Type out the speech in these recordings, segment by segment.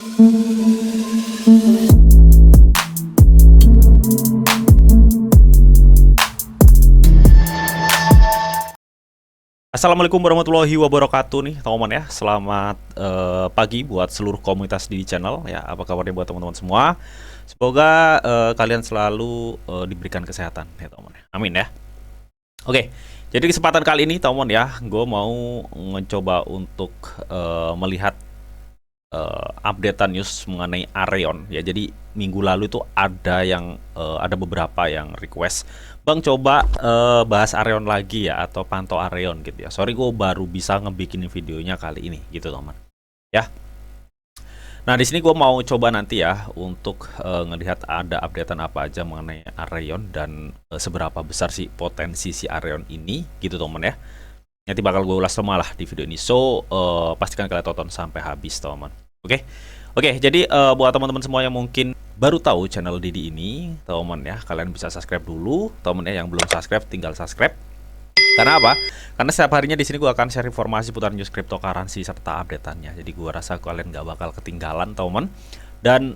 Assalamualaikum warahmatullahi wabarakatuh nih teman-teman ya. Selamat pagi buat seluruh komunitas di channel ya. Apa kabarnya buat teman-teman semua? Semoga kalian selalu diberikan kesehatan ya teman-teman. Amin ya. Oke, jadi kesempatan kali ini teman-teman ya, gue mau mencoba untuk melihat updatean news mengenai Areon ya. Jadi minggu lalu itu ada beberapa yang request, Bang coba bahas Areon lagi ya, atau pantau Areon gitu ya. Sorry gue baru bisa ngebikin videonya kali ini gitu teman ya. Nah di sini gue mau coba nanti ya untuk ngelihat ada updatean apa aja mengenai Areon dan seberapa besar sih potensi si Areon ini gitu teman ya. Nanti bakal gue ulas semua lah di video ini. So pastikan kalian tonton sampai habis teman. Oke, jadi buat teman-teman semua yang mungkin baru tahu channel Didi ini, teman ya, kalian bisa subscribe dulu. Teman ya, yang belum subscribe tinggal subscribe. Karena apa? Karena setiap harinya di sini gue akan share informasi putar news cryptocurrency serta updateannya. Jadi gue rasa kalian nggak bakal ketinggalan teman. Dan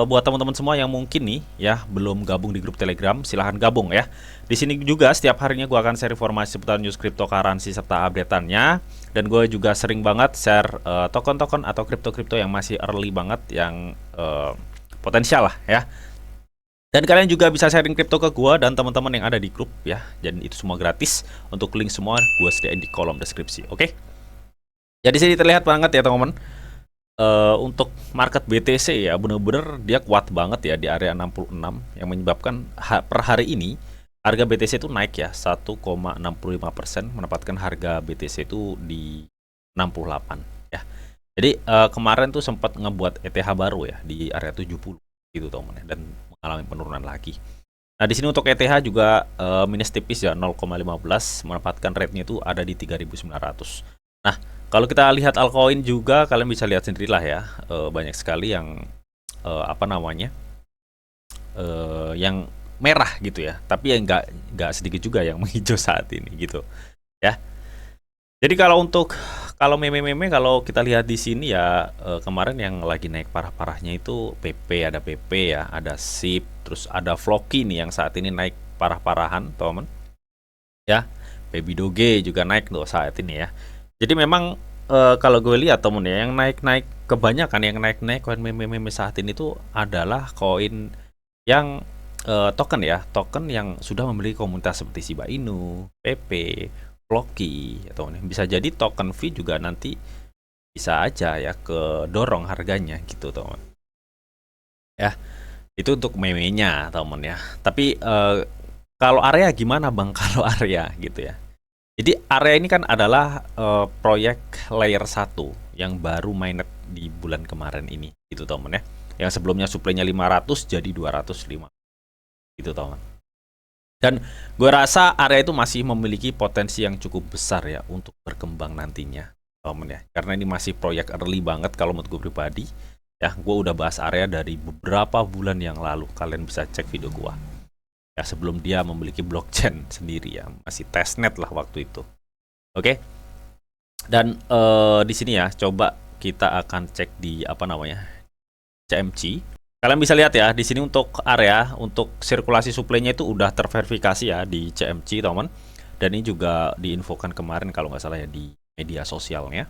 buat teman-teman semua yang mungkin nih ya belum gabung di grup Telegram, silahkan gabung ya. Di sini juga setiap harinya gue akan share informasi seputar news cryptocurrency serta updateannya. Dan gue juga sering banget share token-token atau kripto-kripto yang masih early banget, yang potensial lah ya. Dan kalian juga bisa sharing kripto ke gue dan teman-teman yang ada di grup ya. Dan itu semua gratis. Untuk link semua gue sediain di kolom deskripsi. Oke. Jadi sini terlihat banget ya teman-teman. Untuk market BTC ya bener-bener dia kuat banget ya di area 66, yang menyebabkan per hari ini harga BTC itu naik ya 1,65%, menempatkan harga BTC itu di 68 ya. Jadi kemarin tuh sempat ngebuat ETH baru ya di area 70 gitu teman ya, dan mengalami penurunan lagi. Nah di sini untuk ETH juga minus tipis ya 0,15, menempatkan rate-nya itu ada di 3.900. Nah kalau kita lihat altcoin juga kalian bisa lihat sendirilah ya, banyak sekali yang yang merah gitu ya, tapi ya nggak sedikit juga yang menghijau saat ini gitu ya. Jadi kalau meme-meme kalau kita lihat di sini ya, kemarin yang lagi naik parah-parahnya itu PP, ada PP ya, ada SIP, terus ada Floki nih yang saat ini naik parah-parahan teman ya. Baby Doge juga naik tuh saat ini ya. Jadi memang kalau gue lihat temen ya, yang naik-naik kebanyakan yang naik-naik koin meme-meme saat ini tuh adalah koin yang token ya, token yang sudah memiliki komunitas seperti Shiba Inu, PP, Floki, atau bisa jadi token fee juga nanti bisa aja ya ke dorong harganya gitu teman. Ya, itu untuk meme-nya teman ya. Tapi kalau area gimana Bang kalau area gitu ya. Jadi area ini kan adalah proyek layer 1 yang baru mainnet di bulan kemarin ini gitu teman ya. Yang sebelumnya suplainya 500 jadi 205 gitu teman. Dan gue rasa area itu masih memiliki potensi yang cukup besar ya untuk berkembang nantinya teman ya. Karena ini masih proyek early banget kalau menurut gue pribadi. Ya, gue udah bahas area dari beberapa bulan yang lalu. Kalian bisa cek video gue. Ya, sebelum dia memiliki blockchain sendiri ya, masih testnet lah waktu itu. Oke. Dan di sini ya coba kita akan cek di CMC. Kalian bisa lihat ya di sini untuk area untuk sirkulasi suplainya itu udah terverifikasi ya di CMC teman. Dan ini juga diinfokan kemarin kalau nggak salah ya di media sosialnya.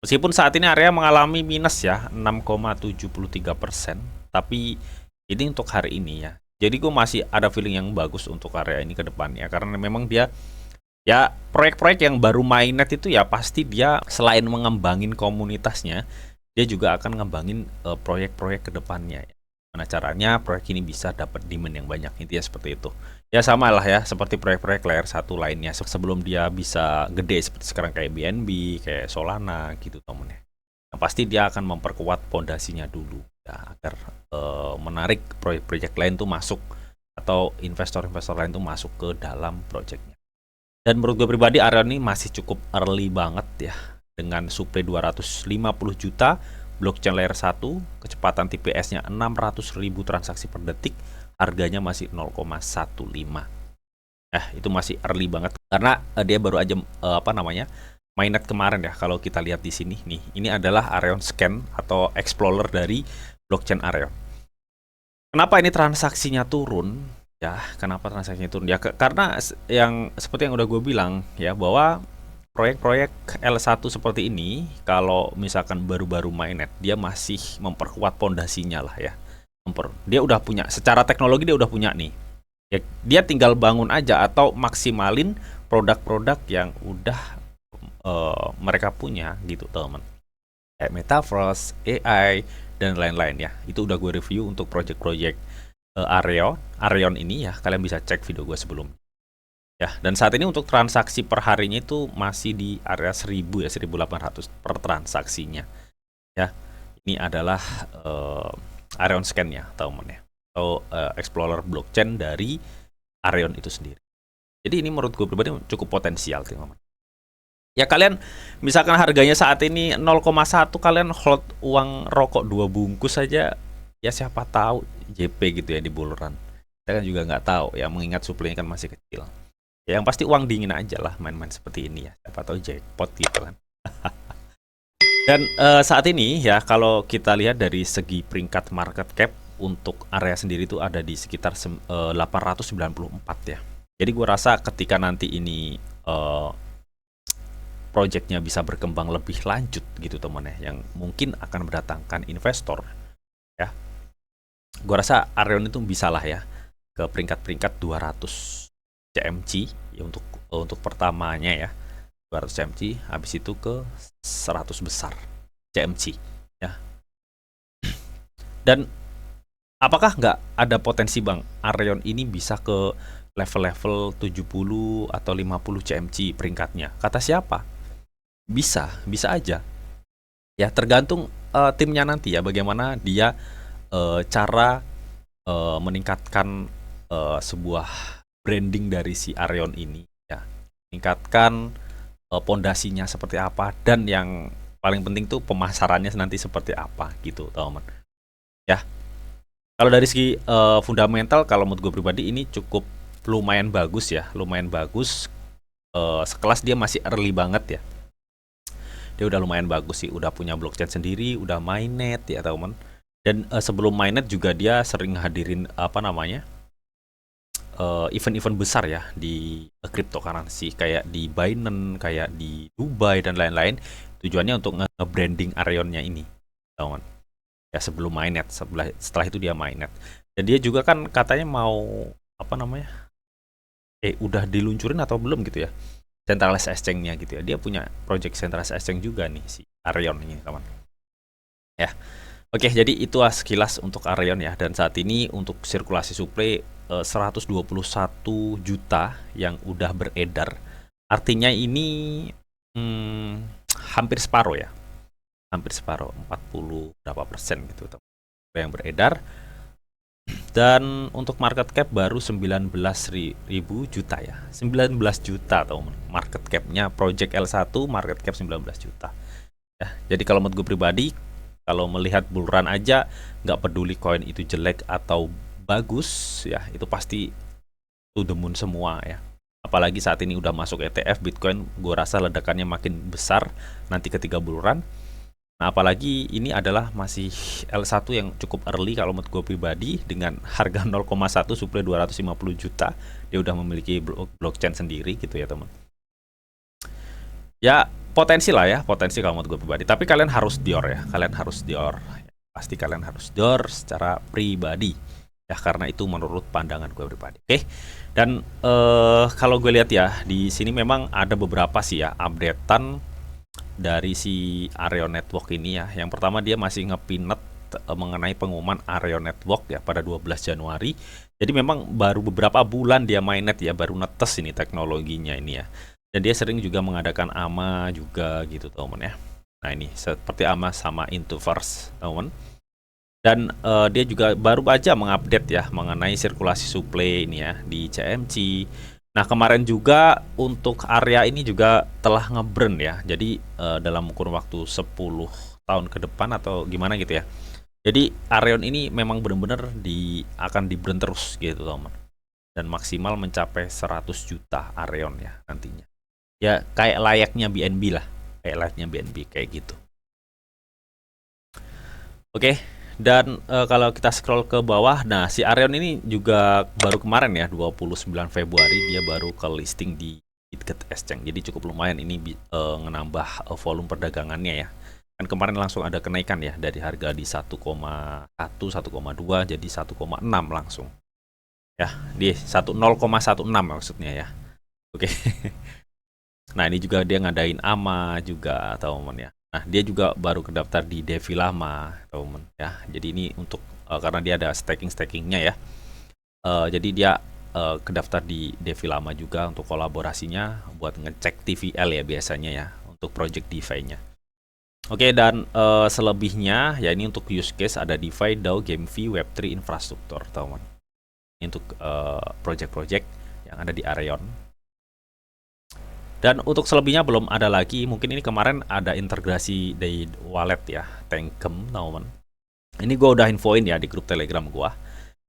Meskipun saat ini area mengalami minus ya 6,73%, tapi ini untuk hari ini ya. Jadi gue masih ada feeling yang bagus untuk area ini ke depannya, karena memang dia ya proyek-proyek yang baru mainnet itu ya pasti dia selain mengembangin komunitasnya, dia juga akan ngembangin proyek-proyek ke depannya. Mana caranya proyek ini bisa dapat demand yang banyak, intinya seperti itu. Ya sama lah ya seperti proyek-proyek layer 1 lainnya sebelum dia bisa gede seperti sekarang kayak BNB, kayak Solana gitu temen ya. Yang pasti dia akan memperkuat pondasinya dulu ya, agar menarik proyek-proyek lain tuh masuk atau investor-investor lain tuh masuk ke dalam proyeknya. Dan menurut gue pribadi area ini masih cukup early banget ya, dengan supply 250 juta, blockchain layer 1, kecepatan TPS-nya 600.000 transaksi per detik, harganya masih 0,15. Itu masih early banget karena dia baru aja mainnet kemarin ya. Kalau kita lihat di sini nih, ini adalah Areon Scan atau Explorer dari blockchain Areon. Kenapa ini transaksinya turun? Ya, kenapa transaksinya turun? Ya, karena yang seperti yang udah gue bilang ya, bahwa proyek-proyek L1 seperti ini, kalau misalkan baru-baru mainnet, dia masih memperkuat pondasinya lah ya. Dia udah punya, secara teknologi dia udah punya nih. Ya, dia tinggal bangun aja atau maksimalin produk-produk yang udah mereka punya gitu teman. Kayak Metaverse, AI, dan lain-lain ya. Itu udah gue review untuk project-project Areon ini ya. Kalian bisa cek video gue sebelum. Ya, dan saat ini untuk transaksi per harinya itu masih di area 1000 ya, 1800 per transaksinya. Ya. Ini adalah Areon Scan ya, teman ya. Atau Explorer blockchain dari Areon itu sendiri. Jadi ini menurut gue pribadi cukup potensial, teman. Ya kalian misalkan harganya saat ini 0,1, kalian hold uang rokok 2 bungkus saja, ya siapa tahu JP gitu ya di buleran. Kita kan juga nggak tahu ya, mengingat suplainya kan masih kecil. Ya yang pasti uang dingin aja lah main-main seperti ini ya, siapa tahu jackpot gitu kan. Dan saat ini ya kalau kita lihat dari segi peringkat market cap untuk area sendiri itu ada di sekitar 894 ya. Jadi gue rasa ketika nanti ini projectnya bisa berkembang lebih lanjut gitu teman ya, yang mungkin akan mendatangkan investor ya, gue rasa Areon itu bisa lah ya ke peringkat-peringkat 200 CMC ya untuk pertamanya ya, 200 CMC, habis itu ke 100 besar CMC ya. Dan apakah nggak ada potensi bang Areon ini bisa ke level-level 70 atau 50 CMC peringkatnya? Kata siapa? Bisa aja. Ya tergantung timnya nanti ya, bagaimana dia cara meningkatkan sebuah branding dari si Areon ini ya. Meningkatkan pondasinya seperti apa, dan yang paling penting tuh pemasarannya nanti seperti apa gitu, teman. Ya. Kalau dari segi fundamental, kalau menurut gue pribadi ini cukup lumayan bagus ya, lumayan bagus. Sekelas dia masih early banget ya. Dia udah lumayan bagus sih, udah punya blockchain sendiri, udah mainnet ya teman. Dan sebelum mainnet juga dia sering hadirin apa namanya event-event besar ya di cryptocurrency, kayak di Binance, kayak di Dubai dan lain-lain. Tujuannya untuk nge-branding Areonnya ini, teman. Ya sebelum mainnet, setelah itu dia mainnet. Dan dia juga kan katanya mau apa namanya? Udah diluncurin atau belum gitu ya? Centralized exchange-nya gitu ya. Dia punya project centralized exchange juga nih si Areon ini, teman. Ya. Oke, jadi itu sekilas untuk Areon ya. Dan saat ini untuk sirkulasi suplai 121 juta yang udah beredar. Artinya ini hampir separuh ya. Hampir separuh, 40 berapa persen gitu, teman, yang beredar. Dan untuk market cap baru 19.000 juta ya, 19 juta atau market capnya project L1, market cap 19 juta ya. Jadi kalau menurut gue pribadi, kalau melihat bull run aja, nggak peduli koin itu jelek atau bagus ya, itu pasti to the moon semua ya. Apalagi saat ini udah masuk ETF Bitcoin, gue rasa ledakannya makin besar nanti ketika bull run. Nah, apalagi ini adalah masih L1 yang cukup early kalau menurut gue pribadi, dengan harga 0,1 suplai 250 juta. Dia udah memiliki blockchain sendiri gitu ya teman. Ya potensi lah ya, potensi kalau menurut gue pribadi. Tapi kalian harus dior ya, kalian harus dior. Pasti kalian harus dior secara pribadi ya, karena itu menurut pandangan gue pribadi. Oke. Dan kalau gue lihat ya di sini memang ada beberapa sih ya updatean dari si Areon Network ini ya. Yang pertama, dia masih ngepinet mengenai pengumuman Areon Network ya pada 12 Januari. Jadi memang baru beberapa bulan dia mainnet ya, baru netes ini teknologinya ini ya. Dan dia sering juga mengadakan AMA juga gitu teman ya. Nah ini seperti AMA sama Intoverse teman. Dan dia juga baru aja mengupdate ya mengenai sirkulasi suplai ini ya di CMC. Nah kemarin juga untuk area ini juga telah ngeburn ya. Jadi dalam kurun waktu 10 tahun ke depan atau gimana gitu ya. Jadi Areon ini memang benar-benar akan di-burn terus gitu teman. Dan maksimal mencapai 100 juta Areon ya nantinya. Ya kayak layaknya BNB lah, kayak layaknya BNB kayak gitu. Oke, dan kalau kita scroll ke bawah, nah si Arion ini juga baru kemarin ya 29 Februari dia baru ke listing di Bitget Exchange. Jadi cukup lumayan ini menambah volume perdagangannya ya. Kan kemarin langsung ada kenaikan ya dari harga di 1,1 1,2 jadi 1,6 langsung. Ya, di 0,16 maksudnya ya. Oke. Nah, ini juga dia ngadain AMA juga, teman-teman ya. Nah, dia juga baru kedaftar di Devi Lama, teman-teman ya. Jadi ini untuk karena dia ada staking-stakingnya ya. Jadi dia kedaftar di Devi Lama juga untuk kolaborasinya buat ngecek TVL ya biasanya ya untuk project DeFi-nya. Oke, dan selebihnya ya ini untuk use case ada DeFi, DAO, GameFi, Web3 infrastruktur, teman-teman. Ini untuk project-project yang ada di Arion. Dan untuk selebihnya belum ada lagi. Mungkin ini kemarin ada integrasi dari wallet ya, Tankem, teman-teman. Ini gue udah infoin ya di grup Telegram gue.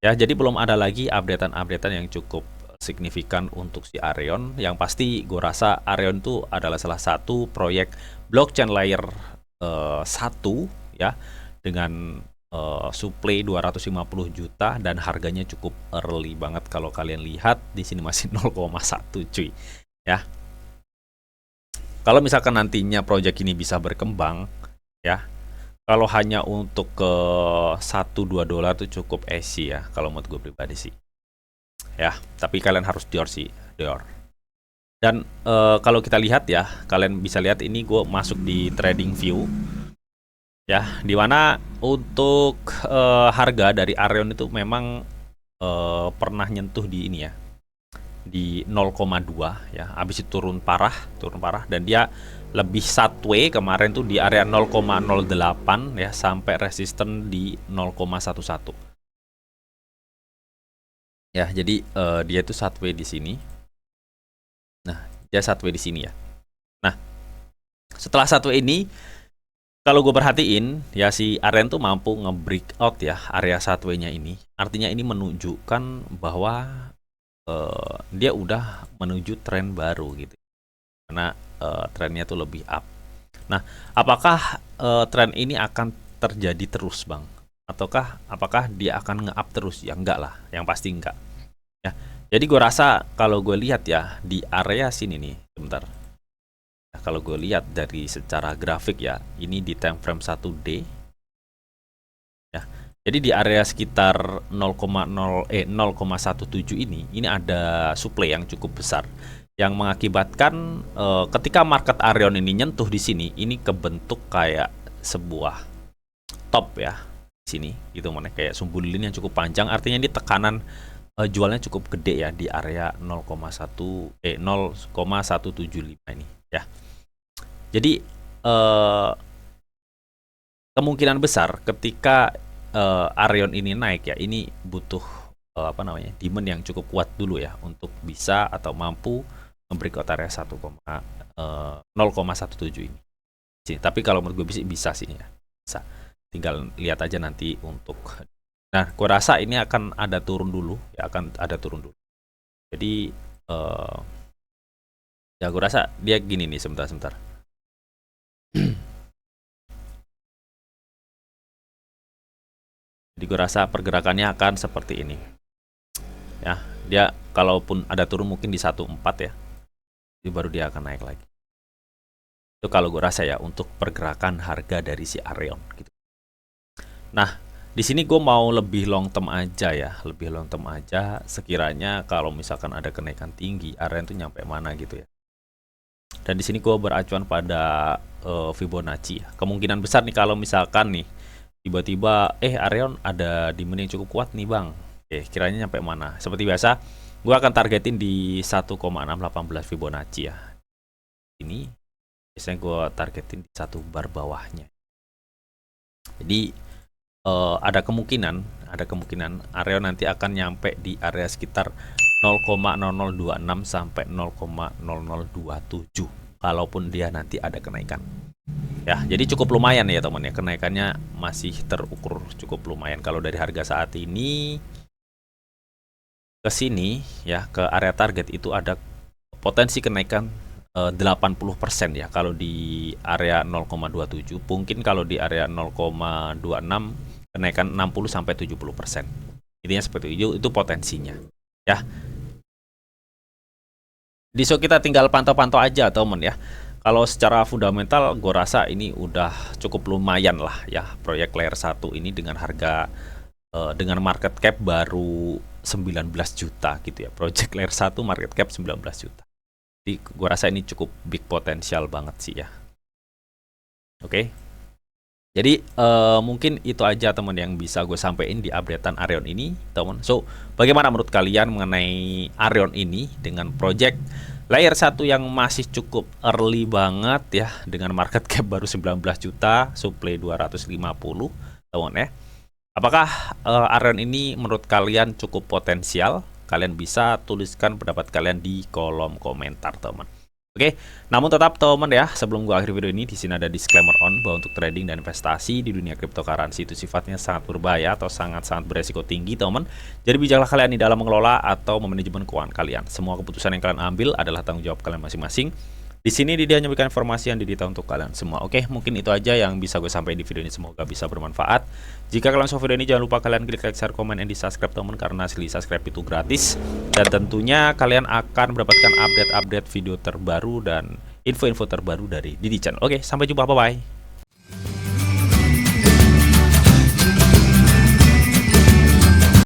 Ya, jadi belum ada lagi updatean-updatean yang cukup signifikan untuk si Arion. Yang pasti gue rasa Arion itu adalah salah satu proyek blockchain layer 1 ya dengan supply 250 juta dan harganya cukup early banget. Kalau kalian lihat di sini masih 0,1 cuy ya. Kalau misalkan nantinya proyek ini bisa berkembang ya, kalau hanya untuk ke 1-2 dolar itu cukup easy ya kalau menurut gue pribadi sih ya, tapi kalian harus dior sih, dior. Dan kalau kita lihat ya, kalian bisa lihat ini gue masuk di trading view ya, dimana untuk harga dari Arion itu memang pernah nyentuh di ini ya, di 0,2 ya, habis itu turun parah dan dia lebih sideways kemarin tuh di area 0,08 ya sampai resisten di 0,11 ya. Jadi dia itu sideways di sini. Nah, dia sideways di sini ya. Nah, setelah sideways ini kalau gue perhatiin ya si Arion tuh mampu nge-breakout ya area sideways-nya ini. Artinya ini menunjukkan bahwa dia udah menuju tren baru gitu, karena trennya tuh lebih up. Nah, apakah tren ini akan terjadi terus, Bang? Ataukah apakah dia akan nge-up terus? Ya enggak lah, yang pasti enggak. Ya, jadi gue rasa kalau gue lihat ya di area sini nih, sebentar. Nah, kalau gue lihat dari secara grafik ya, ini di time frame 1D. Ya, jadi di area sekitar 0,17 ini ada supply yang cukup besar yang mengakibatkan ketika market Arion ini nyentuh di sini, ini kebentuk kayak sebuah top ya di sini gitu, mana kayak sumbu lilin yang cukup panjang. Artinya ini tekanan jualnya cukup gede ya di area 0,175 ini ya. Jadi kemungkinan besar ketika Arion ini naik ya, ini butuh demand yang cukup kuat dulu ya untuk bisa atau mampu membreakout area 0,17 ini. Tapi kalau menurut gue bisa sih ya, bisa. Tinggal lihat aja nanti untuk. Nah, gue rasa ini akan ada turun dulu ya, akan ada turun dulu. Jadi ya gue rasa dia gini nih, sebentar. Jadi gue rasa pergerakannya akan seperti ini. Ya, dia kalaupun ada turun mungkin di 14 ya. Jadi baru dia akan naik lagi. Itu kalau gue rasa ya untuk pergerakan harga dari si Arion gitu. Nah, di sini gue mau lebih long term aja ya, lebih long term aja. Sekiranya kalau misalkan ada kenaikan tinggi, Arion tuh nyampe mana gitu ya. Dan di sini gue beracuan pada Fibonacci ya. Kemungkinan besar nih kalau misalkan nih tiba-tiba Arion ada demand yang cukup kuat nih, Bang. Oke, kiranya nyampe mana? Seperti biasa, gue akan targetin di 1,618 Fibonacci ya. Ini biasanya gue targetin di satu bar bawahnya. Jadi ada kemungkinan Arion nanti akan nyampe di area sekitar 0,0026 sampai 0,0027 kalaupun dia nanti ada kenaikan. Ya, jadi cukup lumayan ya teman ya, kenaikannya masih terukur cukup lumayan. Kalau dari harga saat ini ke sini ya, ke area target itu ada potensi kenaikan 80% ya kalau di area 0,27, mungkin kalau di area 0,26 kenaikan 60 sampai 70%. Intinya seperti itu potensinya. Ya. Di so kita tinggal pantau-pantau aja teman ya. Kalau secara fundamental gue rasa ini udah cukup lumayan lah ya proyek layer 1 ini dengan harga dengan market cap baru 19 juta gitu ya. Project layer 1 market cap 19 juta. Jadi gue rasa ini cukup big potensial banget sih ya. Oke. Jadi mungkin itu aja teman yang bisa gue sampaikan di updatean Arion ini teman. So bagaimana menurut kalian mengenai Arion ini dengan project layer 1 yang masih cukup early banget ya dengan market cap baru 19 juta, supply 250 teman ya. Apakah Arion ini menurut kalian cukup potensial? Kalian bisa tuliskan pendapat kalian di kolom komentar teman. Oke, namun tetap teman ya, sebelum gua akhiri video ini, di sini ada disclaimer on bahwa untuk trading dan investasi di dunia cryptocurrency itu sifatnya sangat berbahaya atau sangat-sangat beresiko tinggi teman. Jadi bijaklah kalian di dalam mengelola atau memanajemen keuangan kalian. Semua keputusan yang kalian ambil adalah tanggung jawab kalian masing-masing. Di sini dia hanya memberikan informasi yang didita untuk kalian semua. Oke, mungkin itu aja yang bisa gue sampaikan di video ini. Semoga bisa bermanfaat. Jika kalian suka video ini, jangan lupa kalian klik like, share, komen, and di subscribe teman, karena hasil subscribe itu gratis. Dan tentunya kalian akan mendapatkan update-update video terbaru dan info-info terbaru dari Didi Channel. Oke, sampai jumpa, bye-bye.